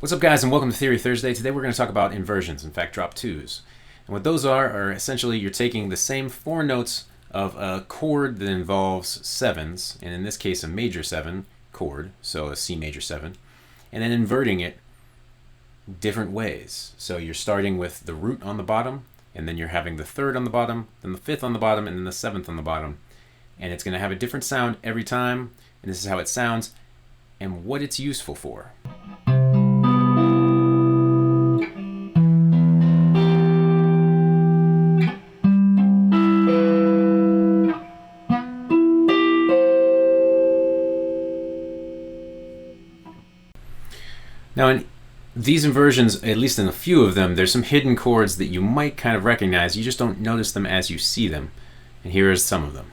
What's up, guys, and welcome to Theory Thursday. Today we're going to talk about inversions, in fact drop 2's. And what those are essentially you're taking the same four notes of a chord that involves 7's, and in this case a major 7 chord, so a C major 7, and then inverting it different ways. So you're starting with the root on the bottom, and then you're having the third on the bottom, then the fifth on the bottom, and then the seventh on the bottom. And it's going to have a different sound every time, and this is how it sounds and what it's useful for. Now in these inversions, at least in a few of them, there's some hidden chords that you might kind of recognize. You just don't notice them as you see them. And here are some of them.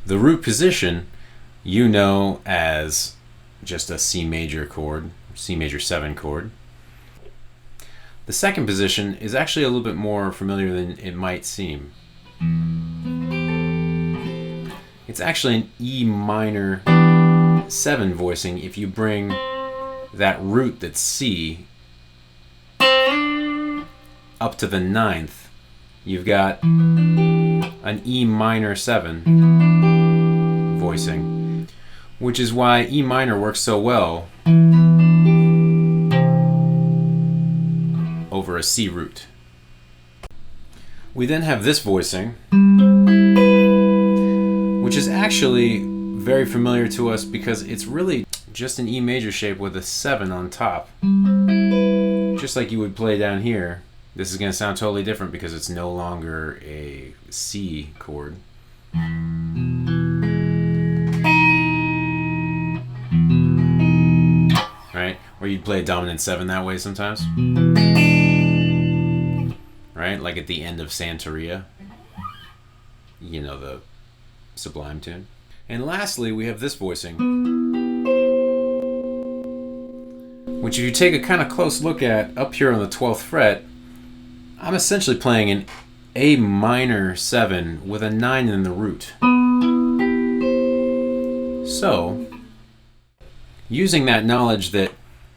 The root position you know as just a C major chord, C major 7 chord. The second position is actually a little bit more familiar than it might seem. It's actually an E minor 7 voicing if you bring that root that's C up to the 9th. You've got an E minor 7 voicing, which is why E minor works so well over a C root. We then have this voicing, which is actually very familiar to us because it's really just an E major shape with a 7 on top. Just like you would play down here. This is going to sound totally different because it's no longer a C chord. Right? Or you'd play a dominant 7 that way sometimes. Right? Like at the end of Santeria. You know, the Sublime tune. And lastly, we have this voicing, which if you take a kind of close look at up here on the 12th fret, I'm essentially playing an A minor 7 with a 9 in the root. So, using that knowledge that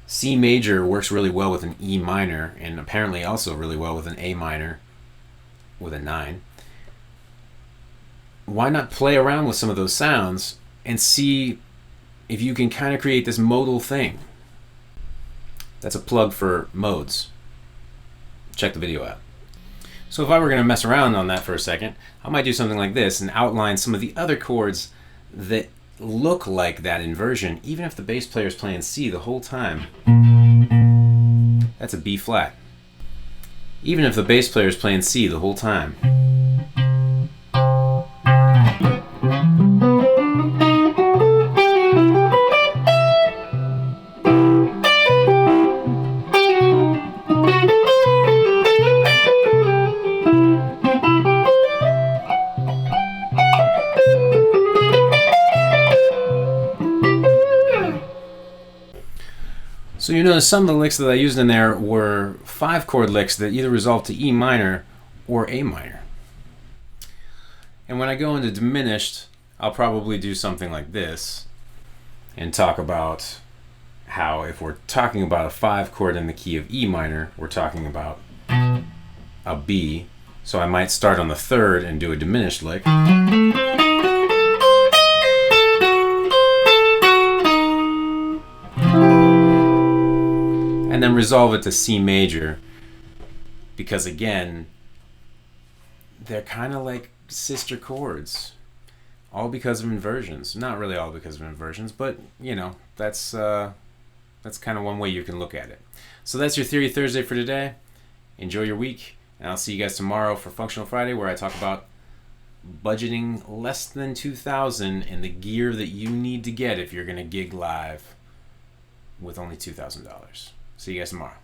C major works really well with an E minor, and apparently also really well with an A minor with a 9, why not play around with some of those sounds and see if you can kind of create this modal thing? That's a plug for modes. Check the video out. So if I were going to mess around on that for a second, I might do something like this and outline some of the other chords that look like that inversion, even if the bass player is playing C the whole time. That's a B flat. Even if the bass player is playing C the whole time. So you notice some of the licks that I used in there were 5-chord licks that either resolve to E minor or A minor. And when I go into diminished, I'll probably do something like this and talk about how if we're talking about a 5-chord in the key of E minor, we're talking about a B. So I might start on the 3rd and do a diminished lick. And then resolve it to C major, because again, they're kind of like sister chords, all because of inversions. Not really all because of inversions, but you know, that's kind of one way you can look at it. So that's your Theory Thursday for today. Enjoy your week, and I'll see you guys tomorrow for Functional Friday, where I talk about budgeting less than $2,000 and the gear that you need to get if you're going to gig live with only $2,000. See you guys tomorrow.